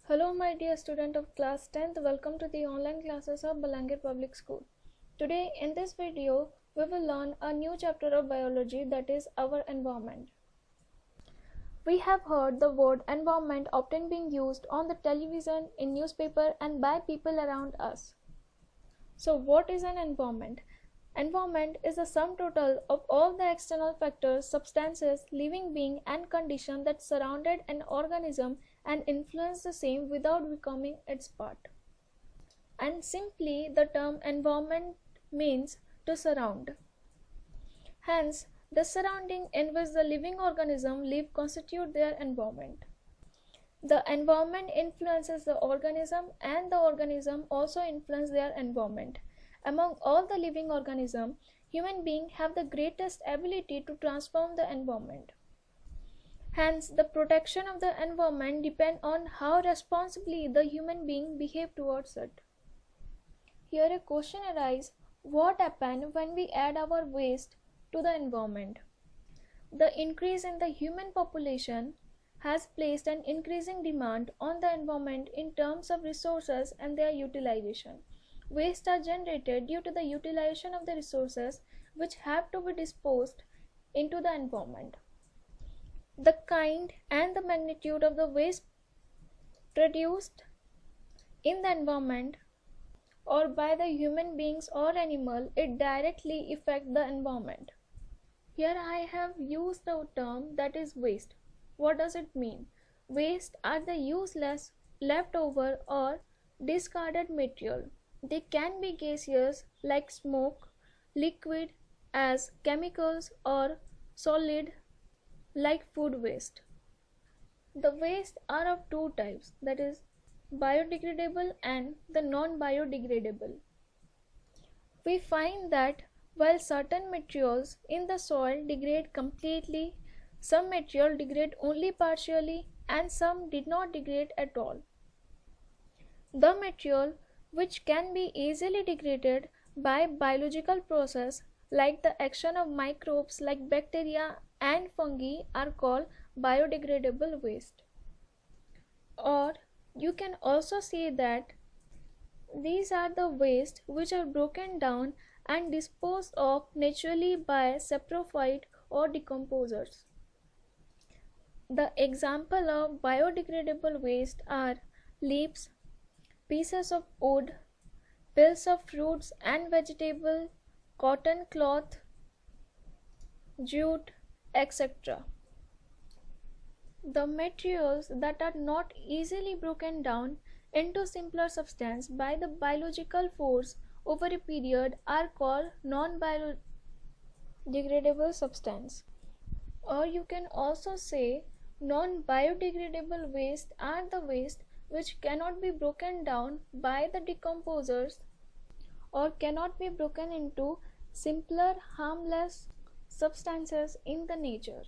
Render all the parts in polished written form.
Hello my dear student of class 10th, welcome to the online classes of Balangir Public School. Today in this video, we will learn a new chapter of biology, that is our environment. We have heard the word environment often being used on the television, in newspaper and by people around us. So what is an environment? Environment is the sum total of all the external factors, substances, living being and condition that surrounded an organism and influence the same without becoming its part. And simply the term environment means to surround. Hence, the surrounding in which the living organism live constitute their environment. The environment influences the organism and the organism also influence their environment. Among all the living organisms, human beings have the greatest ability to transform the environment. Hence, the protection of the environment depends on how responsibly the human being behave towards it. Here a question arises, what happens when we add our waste to the environment? The increase in the human population has placed an increasing demand on the environment in terms of resources and their utilization. Waste are generated due to the utilization of the resources which have to be disposed into the environment. The kind and the magnitude of the waste produced in the environment or by the human beings or animal, it directly affects the environment. Here I have used the term that is waste. What does it mean? Waste are the useless, leftover or discarded material. They can be gaseous like smoke, liquid as chemicals or solid like food waste. The waste are of two types, that is biodegradable and the non-biodegradable. We find that while certain materials in the soil degrade completely, some material degrade only partially and some did not degrade at all. The material which can be easily degraded by biological process like the action of microbes like bacteria and fungi are called biodegradable waste. Or you can also say that these are the waste which are broken down and disposed of naturally by saprophyte or decomposers. The example of biodegradable waste are leaves, pieces of wood, peels of fruits and vegetables, cotton cloth, jute, etc. The materials that are not easily broken down into simpler substance by the biological force over a period are called non-biodegradable substance. Or you can also say non-biodegradable waste are the waste which cannot be broken down by the decomposers or cannot be broken into simpler harmless substances in the nature.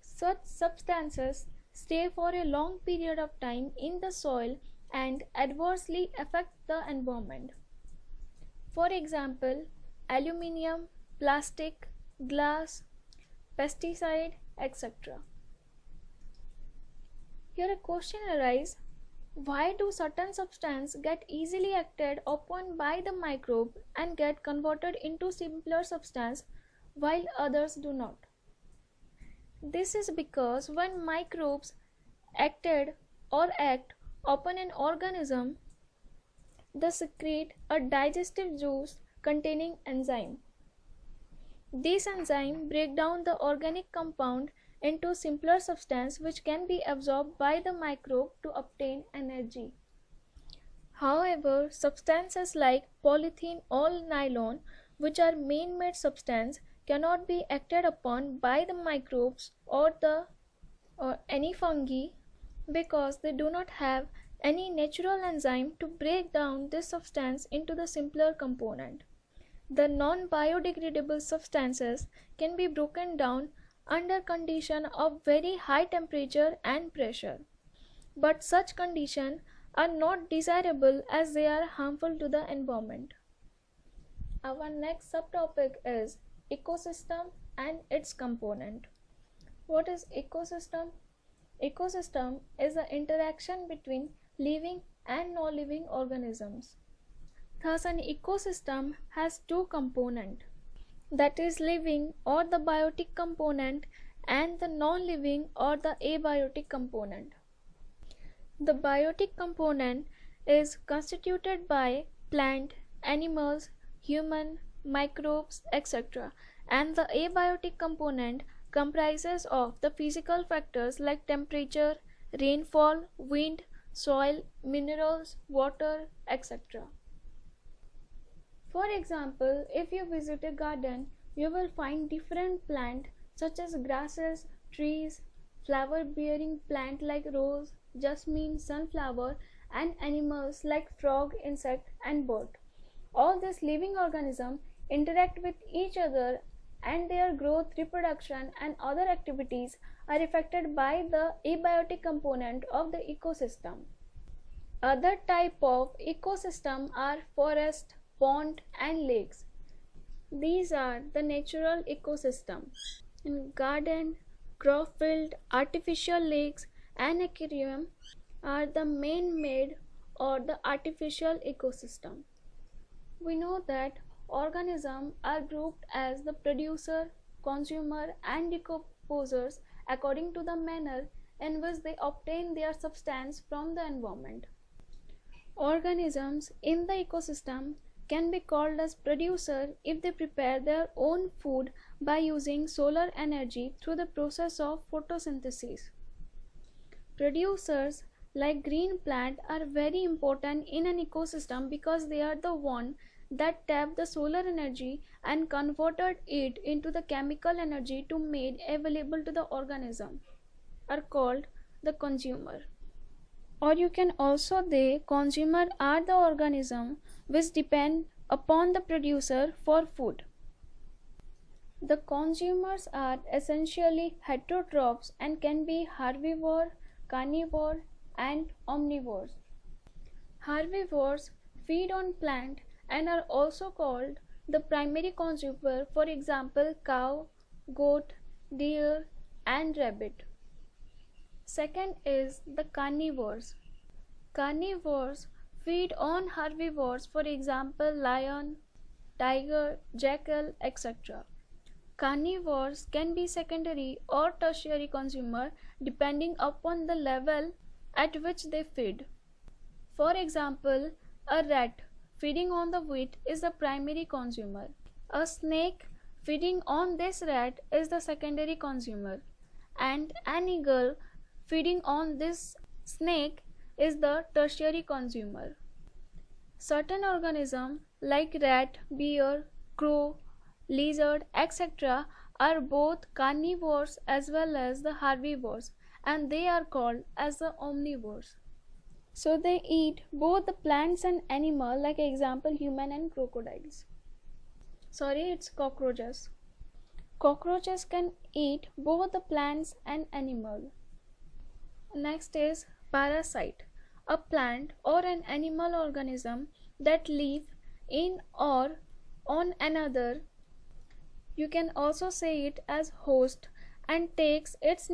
Such substances stay for a long period of time in the soil and adversely affect the environment. For example, aluminium, plastic, glass, pesticide, etc. Here a question arises, why do certain substances get easily acted upon by the microbe and get converted into simpler substance while others do not? This is because when microbes acted or act upon an organism, they secrete a digestive juice containing enzyme. These enzymes break down the organic compound into simpler substance which can be absorbed by the microbe to obtain energy. However, substances like polythene or nylon, which are man-made substance, cannot be acted upon by the microbes or any fungi because they do not have any natural enzyme to break down this substance into the simpler component. The non-biodegradable substances can be broken down under condition of very high temperature and pressure, but such conditions are not desirable as they are harmful to the environment. Our next subtopic is ecosystem and its component. What is ecosystem? Ecosystem is the interaction between living and non-living organisms. Thus, an ecosystem has two components, that is living or the biotic component and the non-living or the abiotic component. The biotic component is constituted by plant, animals, human, microbes, etc. And the abiotic component comprises of the physical factors like temperature, rainfall, wind, soil, minerals, water, etc. For example, if you visit a garden, you will find different plants such as grasses, trees, flower-bearing plant like rose, jasmine, sunflower, and animals like frog, insect, and bird. All these living organisms interact with each other, and their growth, reproduction, and other activities are affected by the abiotic component of the ecosystem. Other type of ecosystem are forest, pond, and lakes. These are the natural ecosystem. In garden, crop field, artificial lakes, and aquarium are the man-made or the artificial ecosystem. We know that organisms are grouped as the producer, consumer, and decomposers according to the manner in which they obtain their substance from the environment. Organisms in the ecosystem can be called as producer if they prepare their own food by using solar energy through the process of photosynthesis. Producers like green plant are very important in an ecosystem because they are the one that tap the solar energy and converted it into the chemical energy to made available to the organism are called the consumer. Or you can also say consumer are the organism which depend upon the producer for food. The consumers are essentially heterotrophs and can be herbivore, carnivore, and omnivores. Herbivores feed on plant and are also called the primary consumer, for example cow, goat, deer, and rabbit. Second is the carnivores. Carnivores feed on herbivores, for example lion, tiger, jackal, etc. Carnivores can be secondary or tertiary consumer depending upon the level at which they feed. For example, a rat feeding on the wheat is the primary consumer. A snake feeding on this rat is the secondary consumer, and an eagle feeding on this snake is the tertiary consumer. Certain organisms like rat, bear, crow, lizard, etc. are both carnivores as well as the herbivores, and they are called as the omnivores. So they eat both the plants and animal, like example human and crocodiles. Sorry, it's cockroaches. Cockroaches can eat both the plants and animal. Next is parasite, a plant or an animal organism that live in or on another. You can also say it as host and takes its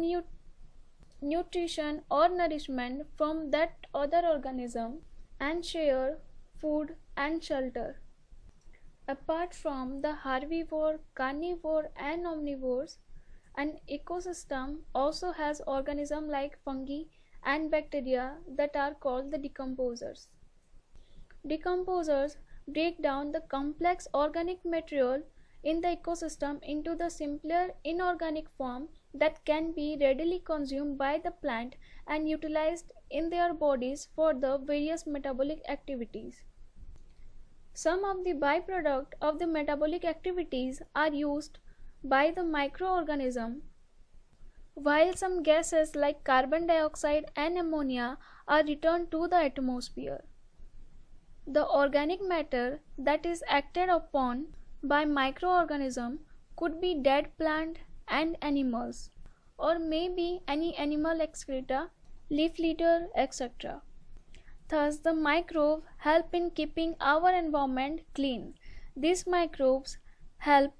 nutrition or nourishment from that other organism and share food and shelter. Apart from the herbivore, carnivore, and omnivores, an ecosystem also has organisms like fungi and bacteria that are called the decomposers. Decomposers break down the complex organic material in the ecosystem into the simpler inorganic form that can be readily consumed by the plant and utilized in their bodies for the various metabolic activities. Some of the byproducts of the metabolic activities are used by the microorganism, while some gases like carbon dioxide and ammonia are returned to the atmosphere. The organic matter that is acted upon by microorganisms could be dead plant and animals, or maybe any animal excreta, leaf litter, etc. Thus, the microbes help in keeping our environment clean. These microbes help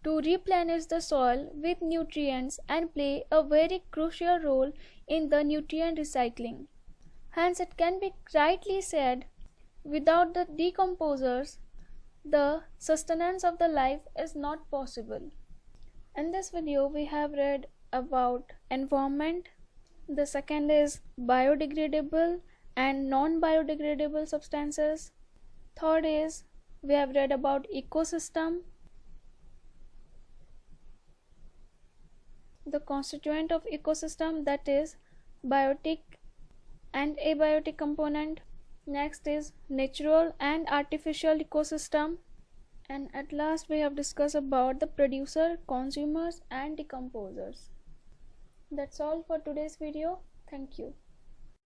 to replenish the soil with nutrients and play a very crucial role in the nutrient recycling. Hence, it can be rightly said, without the decomposers, the sustenance of the life is not possible. In this video, we have read about environment. The second is biodegradable and non-biodegradable substances. Third is we have read about ecosystem, the constituent of ecosystem, that is biotic and abiotic component. Next is natural and artificial ecosystem, and at last we have discussed about the producer, consumers and decomposers. That's all for today's video. Thank you.